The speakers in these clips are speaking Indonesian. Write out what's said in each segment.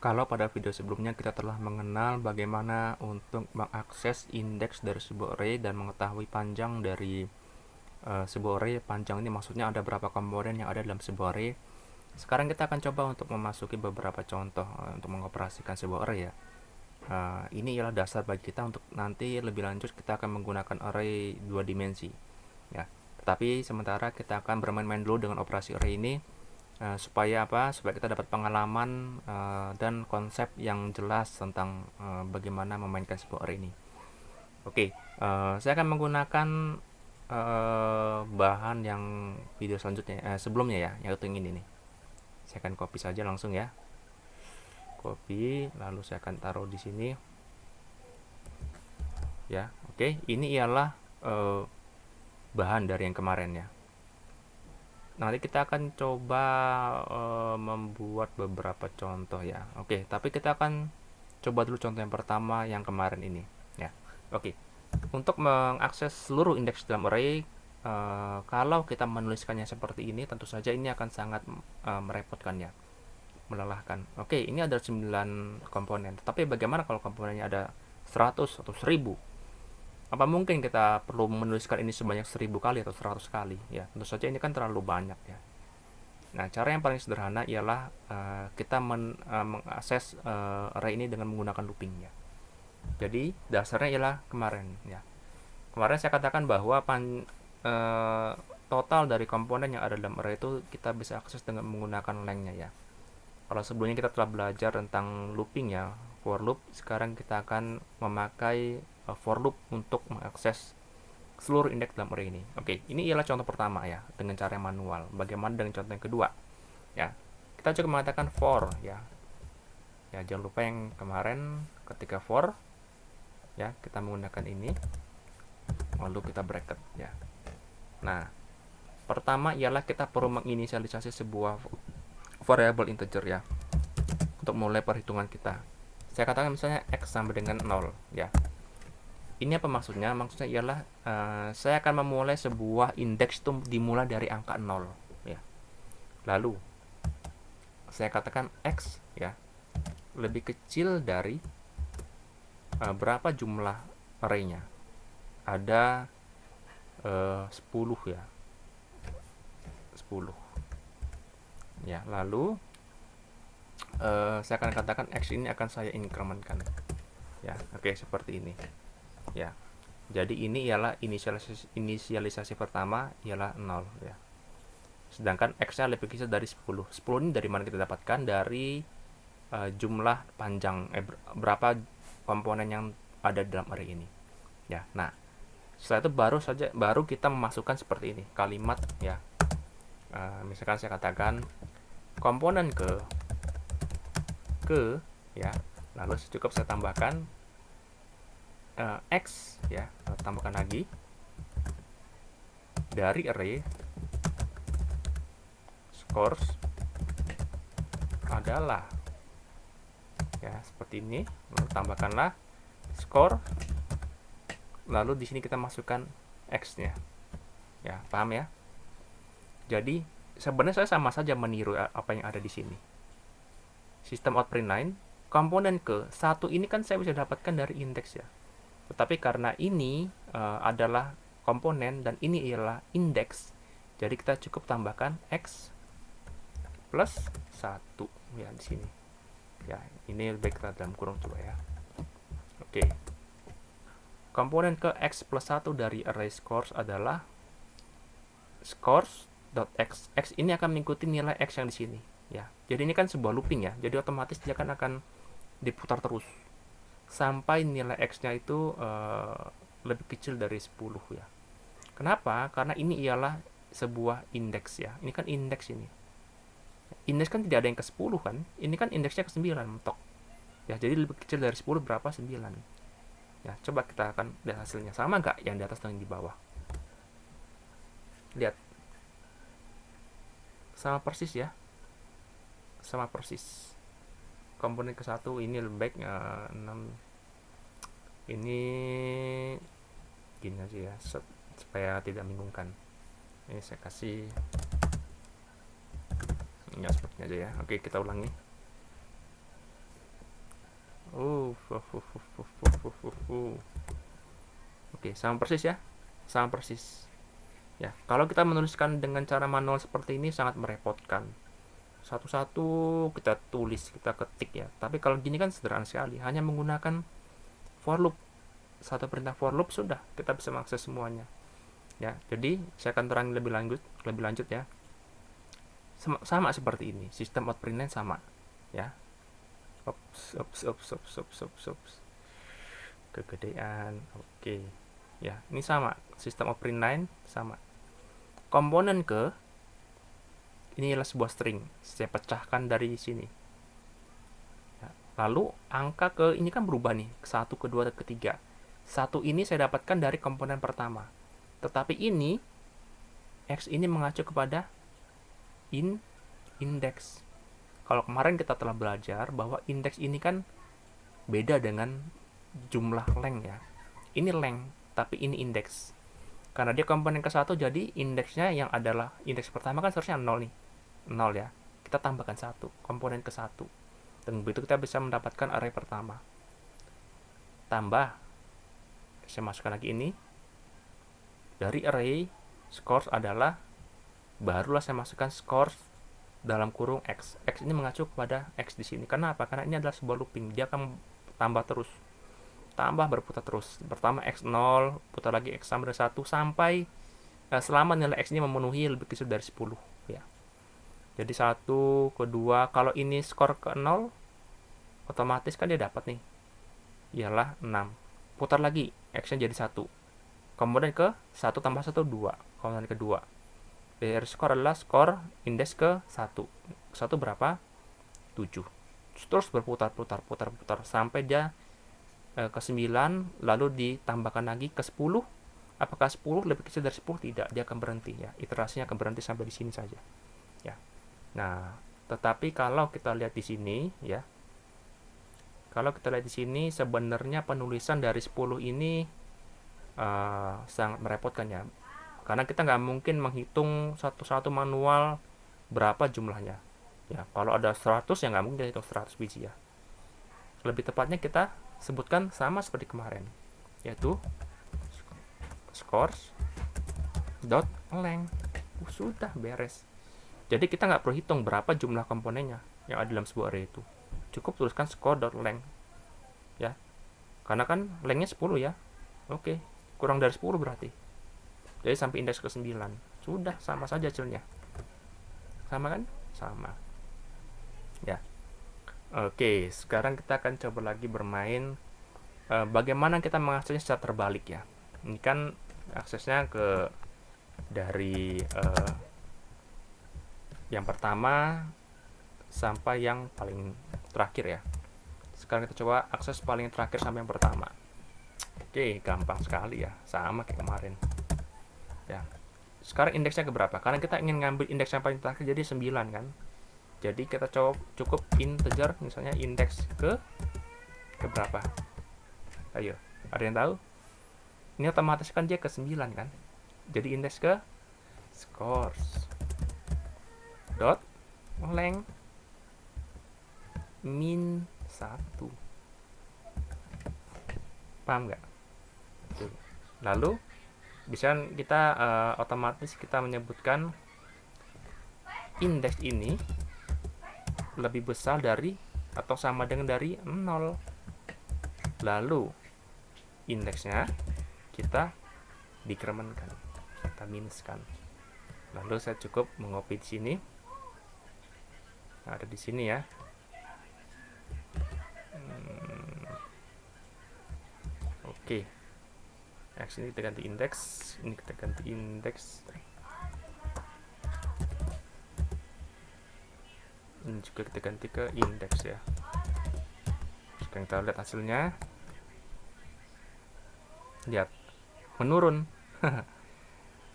Kalau pada video sebelumnya kita telah mengenal bagaimana untuk mengakses indeks dari sebuah array dan mengetahui panjang dari sebuah array. Panjang ini maksudnya ada berapa komponen yang ada dalam sebuah array. Sekarang kita akan coba untuk memasuki beberapa contoh untuk mengoperasikan sebuah array ya. Ini ialah dasar bagi kita untuk nanti lebih lanjut kita akan menggunakan array 2 dimensi ya. Tetapi sementara kita akan bermain-main dulu dengan operasi array ini. Supaya kita dapat pengalaman dan konsep yang jelas tentang bagaimana memainkan sebuah array ini. Oke, saya akan menggunakan bahan yang video selanjutnya sebelumnya ya, yaitu yang ini nih. Saya akan copy saja langsung ya. Copy, lalu saya akan taruh di sini. Ya, oke. Ini ialah bahan dari yang kemarin ya. Nanti kita akan coba membuat beberapa contoh ya. Oke, tapi kita akan coba dulu contoh yang pertama yang kemarin ini ya. Oke. Untuk mengakses seluruh indeks dalam array, kalau kita menuliskannya seperti ini, tentu saja ini akan sangat merepotkan ya, melelahkan. Oke, ini ada 9 komponen. Tapi bagaimana kalau komponennya ada 100 atau 1000? Apa mungkin kita perlu menuliskan ini sebanyak 1000 kali atau 100 kali ya? Tentu saja ini kan terlalu banyak ya. Nah, cara yang paling sederhana ialah kita mengakses array ini dengan menggunakan looping ya. Jadi dasarnya ialah kemarin ya. Kemarin saya katakan bahwa total dari komponen yang ada dalam array itu kita bisa akses dengan menggunakan lengthnya ya. Kalau sebelumnya kita telah belajar tentang looping ya, for loop, sekarang kita akan memakai for loop untuk mengakses seluruh indeks dalam array ini. Oke, ini ialah contoh pertama ya, dengan cara manual. Bagaimana dengan contoh yang kedua? Ya, kita cukup mengatakan for ya. Ya, jangan lupa yang kemarin ketika for ya, kita menggunakan ini lalu kita bracket ya. Nah, pertama ialah kita perlu menginisialisasi sebuah variable integer ya untuk mulai perhitungan kita. Saya katakan misalnya x sama dengan 0 ya. Ini apa maksudnya? Maksudnya ialah saya akan memulai sebuah indeks itu dimulai dari angka 0 ya. Lalu saya katakan x ya lebih kecil dari berapa jumlah array-nya. Ada 10 ya. 10 ya. Lalu saya akan katakan x ini akan saya incrementkan ya. Oke, seperti ini ya. Jadi ini ialah inisialisasi pertama ialah 0 ya. Sedangkan x-nya lebih kecil dari 10. 10 ini dari mana kita dapatkan? Dari jumlah panjang berapa komponen yang ada dalam array ini ya. Nah, setelah itu baru kita memasukkan seperti ini kalimat ya. Misalkan saya katakan komponen ke ya, lalu cukup saya tambahkan x ya, tambahkan lagi dari array scores adalah ya seperti ini, lalu tambahkanlah score, lalu di sini kita masukkan x-nya ya. Paham ya? Jadi sebenarnya saya sama saja meniru apa yang ada di sini. Sistem out print 9 komponen ke 1 ini kan saya bisa dapatkan dari indeks ya. Tetapi karena ini adalah komponen dan ini ialah indeks, jadi kita cukup tambahkan x plus 1 ya di sini. Ya, ini lebih kita dalam kurung coba ya. Oke. Komponen ke x plus 1 dari array scores adalah scores.x. X ini akan mengikuti nilai x yang di sini ya. Jadi ini kan sebuah looping ya. Jadi otomatis dia akan diputar terus sampai nilai x-nya itu lebih kecil dari 10 ya. Kenapa? Karena ini ialah sebuah indeks ya. Ini kan indeks ini. Indeks kan tidak ada yang ke 10 kan. Ini kan indeksnya ke 9 mentok. Ya, jadi lebih kecil dari 10 berapa? 9. Ya, coba kita akan lihat hasilnya. Sama nggak yang di atas dan yang di bawah? Lihat. Sama persis ya. Sama persis. Komponen ke 1 ini lebih baik 6. Ini gini aja ya, supaya tidak membingungkan. Ini saya kasih ya seperti aja ya. Oke, kita ulangi. uh, uh, uh, uh, uh, Oke, sama persis ya, sama persis. Ya, kalau kita menuliskan dengan cara manual seperti ini sangat merepotkan. Satu-satu kita tulis, kita ketik ya. Tapi kalau gini kan sederhana sekali, hanya menggunakan for loop. Satu perintah for loop sudah kita bisa mengakses semuanya. Ya, jadi saya akan terangin lebih lanjut ya. Sama seperti ini, sistem outprint line sama ya. Ops. Kegedean. Oke. Ya, ini sama, sistem outprint line sama. Komponen ke ini adalah sebuah string, saya pecahkan dari sini ya. Lalu angka ke ini kan berubah nih, ke 1, ke 2, ke 3. 1 ini saya dapatkan dari komponen pertama, tetapi ini X ini mengacu kepada indeks. Kalau kemarin kita telah belajar bahwa indeks ini kan beda dengan jumlah length ya. Ini length, tapi ini indeks. Karena dia komponen ke 1, jadi indeksnya yang adalah indeks pertama kan seharusnya 0 nih. 0 ya. Kita tambahkan 1, komponen ke 1. Dan begitu kita bisa mendapatkan array pertama. Tambah, saya masukkan lagi ini. Dari array, scores adalah, barulah saya masukkan scores dalam kurung X. X ini mengacu kepada X di sini. Kenapa? Karena ini adalah sebuah looping. Dia akan tambah terus. Tambah berputar terus. Pertama X0, putar lagi X sama dengan 1 sampai selama nilai X ini memenuhi lebih kecil dari 10 ya. Jadi 1, kedua, kalau ini skor ke 0 otomatis kan dia dapat nih. Ialah 6. Putar lagi X-nya jadi 1. Kemudian ke 1 tambah 1 2. Kemudian kedua. Dari skor adalah skor indeks ke 1. 1 berapa? 7. Terus berputar sampai dia ke 9, lalu ditambahkan lagi ke 10. Apakah 10 lebih kecil dari 10? Tidak, dia akan berhenti ya. Iterasinya akan berhenti sampai di sini saja. Ya. Nah, tetapi kalau kita lihat di sini ya. Kalau kita lihat di sini sebenarnya penulisan dari 10 ini sangat merepotkan ya. Karena kita nggak mungkin menghitung satu-satu manual berapa jumlahnya. Ya, kalau ada 100 ya nggak mungkin hitung 100 biji ya. Lebih tepatnya kita sebutkan sama seperti kemarin, yaitu scores dot length. Sudah beres. Jadi kita nggak perlu hitung berapa jumlah komponennya yang ada dalam sebuah array itu. Cukup tuliskan score dot length ya. Karena kan lengthnya 10 ya. Oke, kurang dari 10 berarti. Jadi sampai indeks ke 9. Sudah sama saja hasilnya. Sama kan? Sama. Ya. Oke, sekarang kita akan coba lagi bermain bagaimana kita mengaksesnya secara terbalik ya. Ini kan aksesnya ke dari yang pertama sampai yang paling terakhir ya. Sekarang kita coba akses paling terakhir sampai yang pertama. Oke, gampang sekali ya, sama kayak kemarin. Ya. Sekarang indeksnya ke berapa? Karena kita ingin ngambil indeks yang paling terakhir jadi 9 kan. Jadi kita cukup integer, misalnya indeks ke berapa? Ayo, ada yang tahu? Ini otomatis kan dia ke 9 kan. Jadi indeks ke scores dot length min 1. Paham nggak? Lalu bisa kita otomatis kita menyebutkan indeks ini lebih besar dari atau sama dengan dari 0. Lalu indeksnya kita dikremenkan, kita minuskan. Lalu saya cukup mengopi di sini. Nah, ada di sini ya. Oke. X ini kita ganti indeks, ini kita ganti indeks. Ini juga kita ganti ke indeks ya. Sekarang kita lihat hasilnya. Lihat, menurun.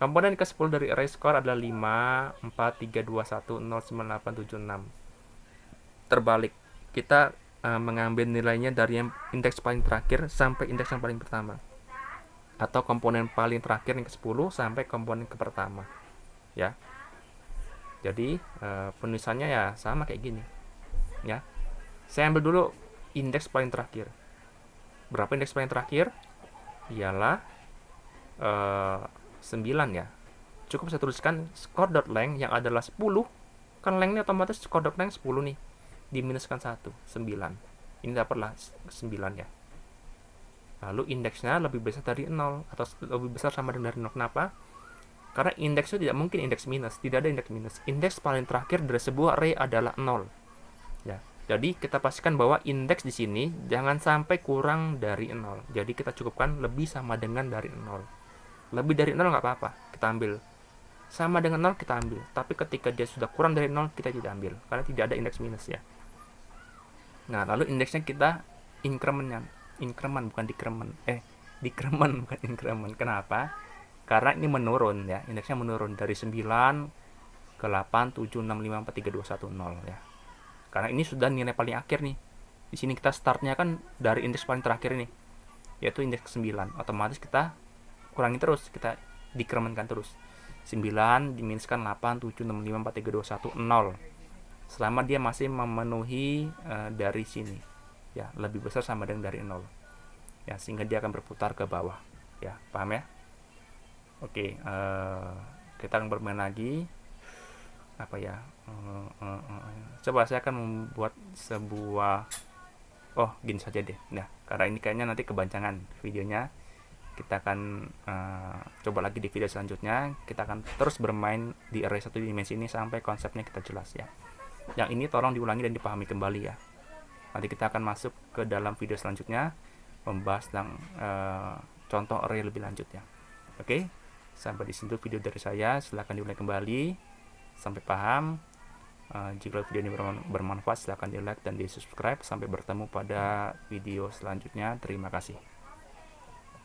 Komponen ke-10 dari array score adalah 5, 4, 3, 2, 1, 0, 9, 8, 7, 6. Terbalik, kita mengambil nilainya dari yang indeks paling terakhir sampai indeks yang paling pertama. Atau komponen paling terakhir yang ke-10 sampai komponen ke pertama. Ya. Jadi penulisannya ya sama kayak gini. Ya. Saya ambil dulu indeks paling terakhir. Berapa indeks paling terakhir? Ialah 9 ya. Cukup saya tuliskan score.length yang adalah 10. Kan length ini otomatis score.length 10 nih. Diminuskan 1, 9. Ini dapatlah 9 ya. Lalu indeksnya lebih besar dari 0 atau lebih besar sama dengan dari 0. Kenapa? Karena indeks itu tidak mungkin indeks minus, tidak ada indeks minus. Indeks paling terakhir dari sebuah array adalah 0. Ya. Jadi kita pastikan bahwa indeks di sini jangan sampai kurang dari 0. Jadi kita cukupkan lebih sama dengan dari 0. Lebih dari 0 nggak apa-apa, kita ambil. Sama dengan 0 kita ambil. Tapi ketika dia sudah kurang dari 0 kita tidak ambil, karena tidak ada indeks minus ya. Nah, lalu indeksnya kita increment bukan decrement. Decrement bukan increment. Kenapa? Karena ini menurun ya. Indeksnya menurun dari 9 ke 8, 7, 6, 5, 4, 3, 2, 1, 0 ya. Karena ini sudah nilai paling akhir nih. Di sini kita startnya kan dari indeks paling terakhir ini, yaitu indeks 9. Otomatis kita kurangi terus, kita decrementkan terus. 9 diminuskan 8, 7, 6, 5, 4, 3, 2, 1, 0. Selama dia masih memenuhi dari sini ya, lebih besar sama dengan dari 0 ya, sehingga dia akan berputar ke bawah ya. Paham ya? Oke, kita akan bermain lagi apa ya, coba saya akan membuat sebuah gini saja deh. Nah, karena ini kayaknya nanti kebanyakan videonya, kita akan coba lagi di video selanjutnya. Kita akan terus bermain di array 1 dimensi ini sampai konsepnya kita jelas ya. Yang ini tolong diulangi dan dipahami kembali ya. Nanti kita akan masuk ke dalam video selanjutnya membahas tentang contoh array lebih lanjut ya. Oke, sampai di sini video dari saya. Silahkan diulangi kembali sampai paham. Jika video ini bermanfaat, silahkan di like dan di subscribe. Sampai bertemu pada video selanjutnya. Terima kasih.